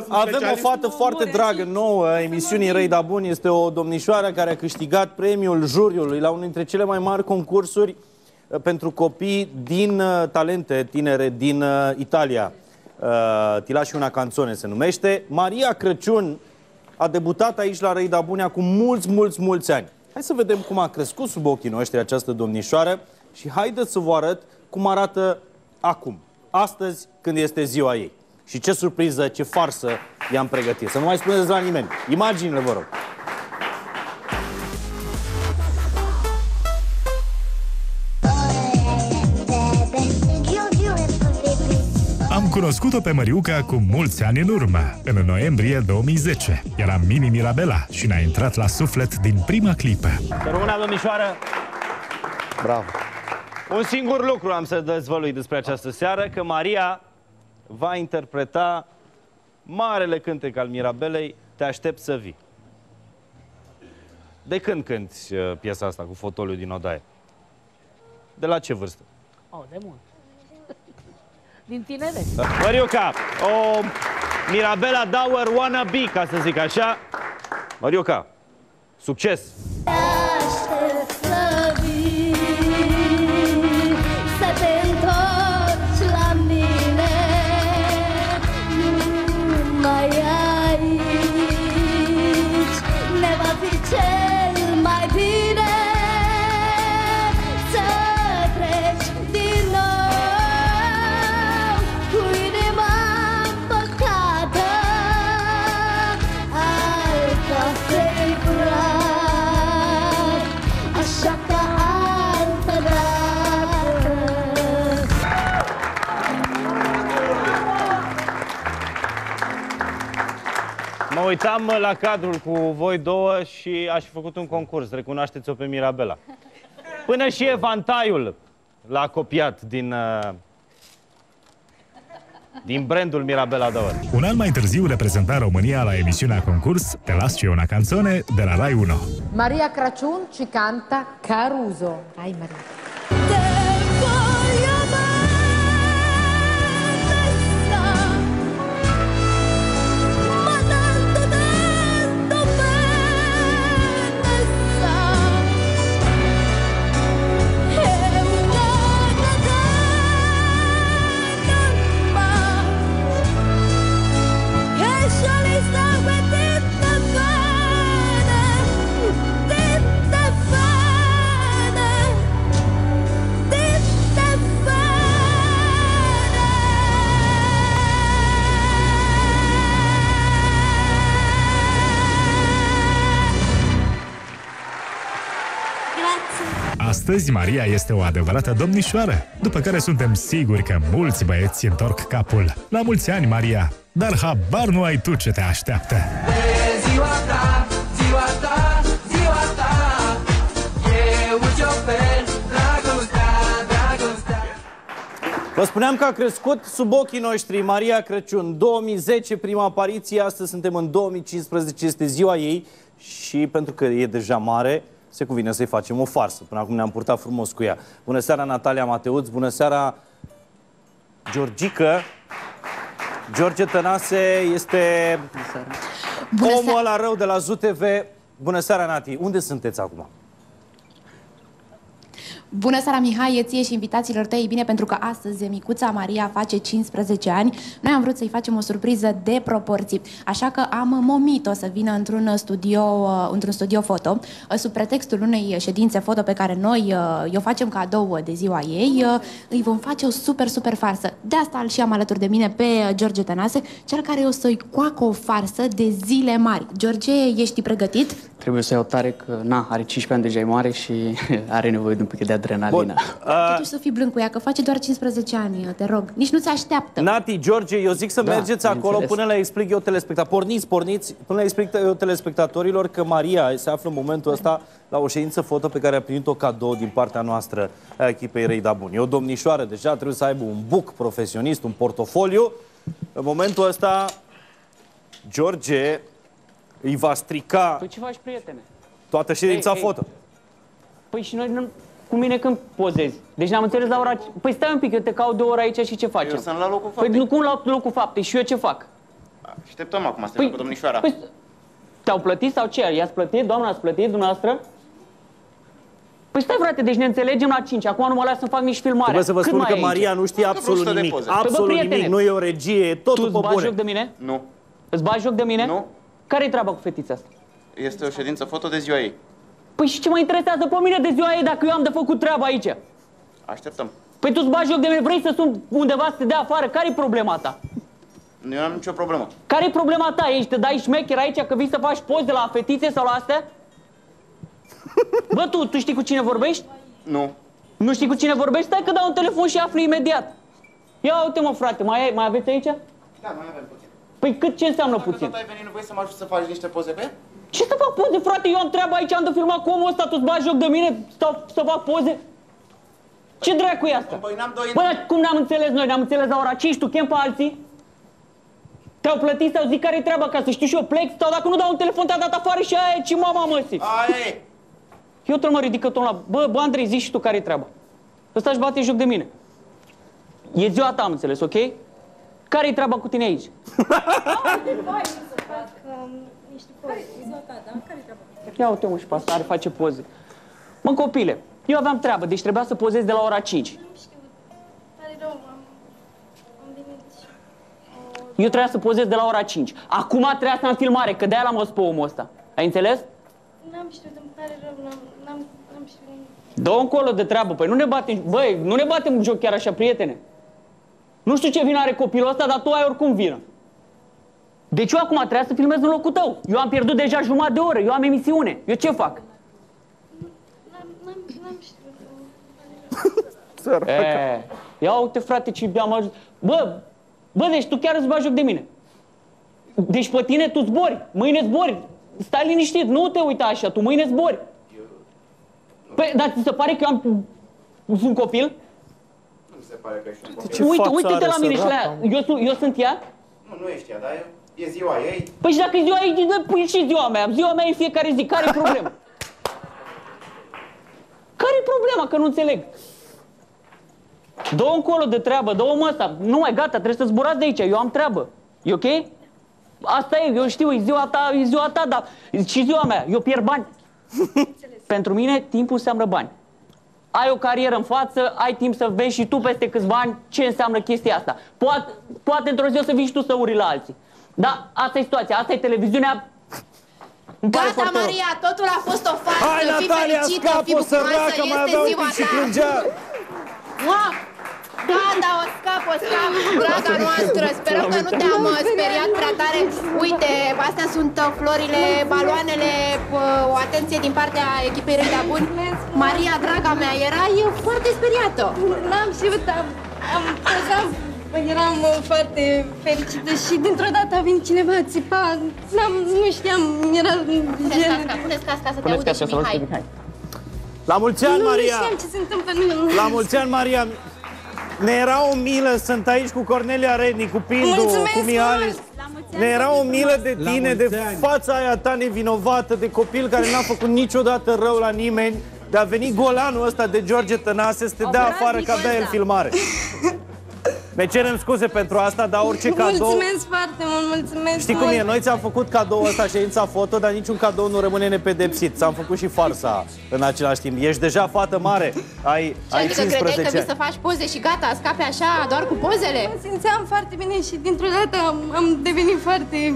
Avem o fată foarte dragă, nouă, emisiunii Răi da Bun. Este o domnișoară care a câștigat premiul juriului la unul dintre cele mai mari concursuri pentru copii din talente tinere din Italia. Ti lasci una canzone se numește. Maria Crăciun a debutat aici la Răi da Bun acum mulți ani. Hai să vedem cum a crescut sub ochii noștri această domnișoară și haideți să vă arăt cum arată acum, astăzi, când este ziua ei. Și ce surpriză, ce farsă i-am pregătit. Să nu mai spuneți la nimeni. Imaginile, vă rog. Am cunoscut-o pe Măriuca cu mulți ani în urmă, în noiembrie 2010. Era Mini Mirabela și ne-a intrat la suflet din prima clipă. Să rămână, domnișoară! Bravo! Un singur lucru am să dezvălui despre această seară, că Maria va interpreta marele cântec al Mirabelei, Te aștept să vii. De când cânti piesa asta cu fotoliu din odaie? De la ce vârstă? Oh, de mult. Din tineret. Măriuca, o Mirabela Dauer wannabe, ca să zic așa. Măriuca, succes! Te aștept să vii, să te întorci la mine, nu mai aici, ne va fi cel mai bine să treci din nou cu inima împăcată al casei praf, așa ca altă dată. Mă uitam la cadrul cu voi două și aș fi făcut un concurs. Recunoașteți-o pe Mirabela. Până și evantaiul l-a copiat din brandul Mirabela Dauer. Un an mai târziu reprezenta România la emisiunea concurs Te las și una canzone de la Rai 1. Maria Crăciun ci canta Caruso. Hai, Maria. Te voglio Astăzi, Maria este o adevărată domnișoară, după care suntem siguri că mulți băieți întorc capul. La mulți ani, Maria, dar habar nu ai tu ce te așteaptă. Ziua ta, ziua ta, ziua ta, eu îți ofer dragostea, dragostea. Vă spuneam că a crescut sub ochii noștri Maria Crăciun. 2010, prima apariție, astăzi suntem în 2015, este ziua ei și pentru că e deja mare, se cuvine să-i facem o farsă. Până acum ne-am purtat frumos cu ea. Bună seara, Natalia Mateuț, bună seara, Georgică. George Tănase este omul ăla rău de la ZUTV. Bună seara, Nati. Unde sunteți acum? Bună seara, Mihai, ție și invitațiilor tăi. Bine, pentru că astăzi micuța Maria face 15 ani. Noi am vrut să-i facem o surpriză de proporții. Așa că am momit-o să vină într-un studio foto. Sub pretextul unei ședințe foto pe care noi o facem cadou de ziua ei, îi vom face o super farsă. De asta îl și am alături de mine pe George Tănase, cel care o să-i coacă o farsă de zile mari. George, ești pregătit? Trebuie să iau tare că, are 15 ani, deja e mare și are nevoie de un pic de adrenalină. Totuși să fii blând cu ea, că face doar 15 ani, te rog. Nici nu se așteaptă. Nati, George, eu zic să mergeți acolo până le explic eu telespectatorilor. Porniți, până le explic eu telespectatorilor că Maria se află în momentul ăsta la o ședință foto pe care a primit-o cadou din partea noastră a echipei Răi da Bun. E o domnișoară, deja trebuie să aibă un book profesionist, un portofoliu. În momentul ăsta, George îi va strica Păi ce faci, prietene? toată ședința foto. Păi și noi cu mine când pozezi? Deci ne-am înțeles la ora... Păi stai un pic, eu te caut de o oră aici și ce facem? Eu sunt la locul faptei. Păi nu cum la locul faptei și eu ce fac? Așteptăm acum, să cu domnișoara. Păi, te-au plătit sau ce? I-ați plătit? Doamna, ați plătit dumneavoastră? Păi stai, frate, deci ne înțelegem la 5. Acum nu mă las să fac nici filmare. Trebuie să vă spun că Maria nu știe absolut nimic. Absolut nimic, nu e o regie, e totul pe bune. Tu îți bagi joc de mine? Nu. Îți bagi joc de mine? Nu. Care-i treaba cu fetița asta? Este o ședință foto de ziua ei. Păi și ce mă interesează pe mine de ziua ei dacă eu am de făcut treaba aici? Așteptăm. Păi tu îți bagi joc de mine, vrei să sun undeva să te dea afară? Care-i problema ta? Nu am nicio problemă. Care-i problema ta? Ești, te dai șmecher aici că vii să faci poze la fetițe sau la astea? Bă, tu știi cu cine vorbești? Nu. Nu știi cu cine vorbești? Stai că dau un telefon și afli imediat. Ia uite mă, frate, mai aveți aici? Da, mai avem puțin. Păi cât ce înseamnă puțin? Dacă tot ai venit, nu vrei să mă ajut să faci niște poze pe? Ce să fac poze, frate? Eu am treaba aici, am de filmat cu omul ăsta, tu-ți bagi joc de mine, stau să fac poze? Ce dracu e asta? Bă, cum ne-am înțeles noi? Ne-am înțeles la ora 5, tu chem pe alții? Te-au plătit sau zic care-i treaba ca să știu și eu plec? Sau dacă nu dau un telefon, te-a dat afară și aia e, ce mama măsii? Aia e! Eu trebuie mă ridică tot la... Bă, Andrei, zici și tu care-i treaba. Ăsta își bate joc de mine. E ziua ta, am înțeles, ok? Care-i treaba cu tine aici? Ia uite mă și pe asta, are face poze. Mă, copile, eu aveam treabă, deci trebuia să pozez de la ora 5. Eu trebuia să pozez de la ora 5. Acum trebuia să am filmare, că de-aia l-am văzut pe omul ăsta. Ai înțeles? N-am știut, îmi pare rău, n-am știut. Dă-o încolo de treabă, păi nu ne batem, băi, nu ne batem joc chiar așa, prietene. Nu știu ce vină are copilul ăsta, dar tu ai oricum vină. Deci eu acum trebuia să filmez în locul tău. Eu am pierdut deja jumătate de oră, eu am emisiune. Eu ce fac? N-am știut. Ia uite, frate, ce am ajuns. Bă, deci tu chiar îți bagi joc de mine. Deci pe tine tu zbori, mâine zbori. Stai liniștit, nu te uita așa, tu mâine zbori. Păi, dar ți se pare că sunt copil? Nu mi se pare că ești un copil. Uite-te la mine și la ea. Eu sunt ea? Nu ești ea, dar e ziua ei. Păi și dacă e ziua ei, păi și ziua mea. Ziua mea e fiecare zi. Care-i problema? Care-i problema? Că nu înțeleg. Dă-o încolo de treabă, dă-o mă ăsta. Nu mai gata, trebuie să zburați de aici. Eu am treabă. E ok? Asta e, eu știu, e ziua ta, dar și ziua mea. Eu pierd bani. Pentru mine, timpul înseamnă bani. Ai o carieră în față, ai timp să vezi și tu peste câțiva ani ce înseamnă chestia asta. Poate într-o zi o să vii și tu să uri la alții. Dar asta e situația, asta e televiziunea. Gata, Maria, totul a fost o farsă. Hai, Natalia, scap-o, săracă, mai avea un pic și plângea. Da, o scap, draga noastră. Sperăm că nu te-am speriat prea tare. Uite, astea sunt florile, baloanele, o atenție din partea echipei Râi da Buni. Maria, draga mea, erai foarte speriată. N-am știut, eram foarte fericită și dintr-o dată a venit cineva, țipa, nu știam, era... Puneți casca să te audă și Mihai. La mulți ani, Maria! Nu știam ce se întâmplă. La mulți ani, Maria! Ne era o milă, sunt aici cu Cornelia Rednic, cu Pindu, cu Mihalis. Ne era o milă de tine, de fața aia ta nevinovată, de copil care n-a făcut niciodată rău la nimeni, de a veni golanul ăsta de George Tănase să te dea afară că avea el filmare. Ne cerem scuze pentru asta, dar orice cadou... Mulțumesc foarte mult, mulțumesc. Știi cum e? Noi ți-am făcut cadou ăsta, ședința foto, dar niciun cadou nu rămâne nepedepsit. Ți-am făcut și farsa în același timp. Ești deja fată mare, ai 15 ani. Credeai că vii să faci poze și gata, scape așa, doar cu pozele? Mă simțeam foarte bine și dintr-o dată am devenit foarte...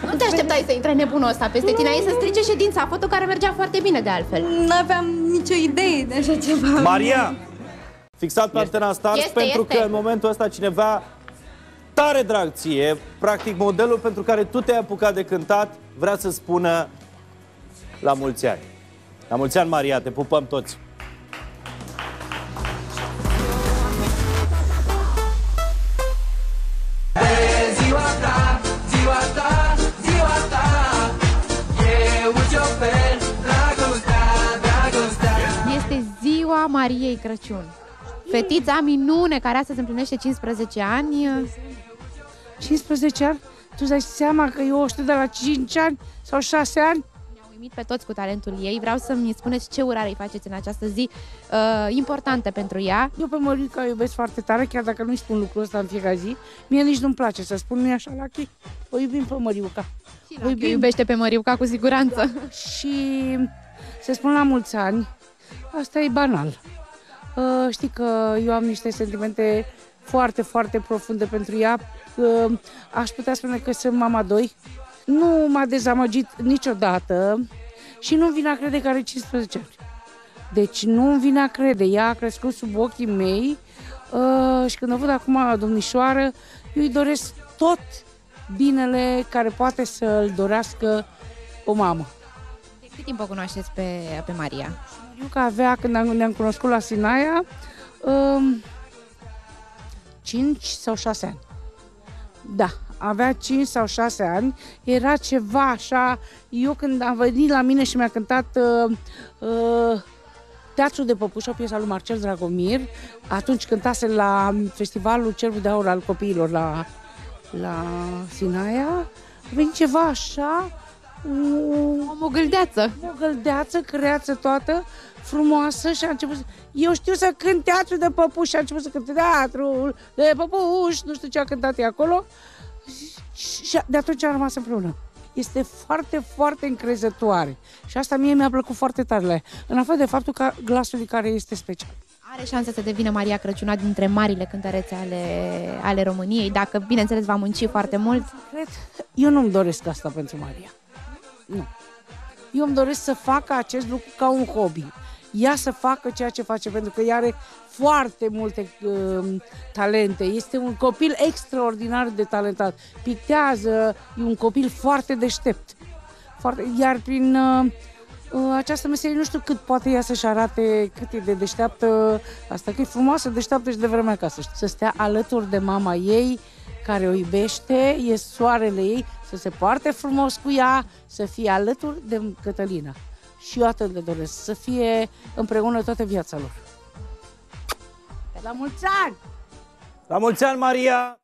Nu te așteptai să intre nebunul ăsta peste tine, aici să strice ședința foto care mergea foarte bine de altfel. N-aveam nicio idee de așa ceva. Maria! Fixat pe Antena Stars, pentru că în momentul ăsta cineva tare drag ție, practic modelul pentru care tu te-ai apucat de cântat, vrea să spună la mulți ani. La mulți ani, Maria, te pupăm toți! Este ziua Mariei Crăciun. Fetița minune care astăzi împlinește 15 ani. 15 ani? Tu dai seama că eu o știu de la 5 ani sau 6 ani? Ne-au primit pe toți cu talentul ei. Vreau să-mi spuneți ce urare îi faceți în această zi importantă pentru ea. Eu pe Măriuca o iubesc foarte tare, chiar dacă nu-i spun lucrul ăsta în fiecare zi. Mie nici nu-mi place să spun, nu-i așa, Lucky? O iubim pe Măriuca. O iubește pe Măriuca cu siguranță. Da. Și să spun la mulți ani, asta e banal. Știi că eu am niște sentimente foarte, foarte profunde pentru ea. Aș putea spune că sunt mama doi. Nu m-a dezamăgit niciodată și nu-mi vine a crede că are 15 ani. Deci nu-mi vine a crede. Ea a crescut sub ochii mei și când o văd acum domnișoară, eu îi doresc tot binele care poate să-l dorească o mamă. De cât timp o cunoașteți pe Maria? Eu că avea, când ne-am cunoscut la Sinaia, 5 sau 6 ani. Da, avea 5 sau 6 ani, era ceva așa, eu când am venit la mine și mi-a cântat Teatrul de Păpuși, o piesă lui Marcel Dragomir, atunci cântase la festivalul Cervul de Aur al copiilor la Sinaia, a venit ceva așa, o mogăldeață. O mogăldeață, creață toată, frumoasă și a început să... Eu știu să cânt Teatrul de Păpuși și a început să cânte Teatrul de Păpuși, nu știu ce a cântat ea acolo și de atunci am rămas împreună. Este foarte, foarte încrezătoare și asta mie mi-a plăcut foarte tare la ea, în afară de faptul că glasul ei care este special. Are șanse să devină Maria Crăciun una dintre marile cântărețe ale României, dacă, bineînțeles, va munci foarte mult? Cred, eu nu-mi doresc asta pentru Maria. Nu. Eu îmi doresc să facă acest lucru ca un hobby. Ea să facă ceea ce face, pentru că ea are foarte multe talente. Este un copil extraordinar de talentat. Pictează, e un copil foarte deștept. Iar prin această meserie nu știu cât poate ea să-și arate, cât e de deșteaptă asta, că e frumoasă, deșteaptă și de vremea acasă. Să stea alături de mama ei, care o iubește, e soarele ei, să se poarte frumos cu ea, să fie alături de Cătălina. Și eu atât le doresc, să fie împreună toată viața lor. La mulți ani! La mulți ani, Maria!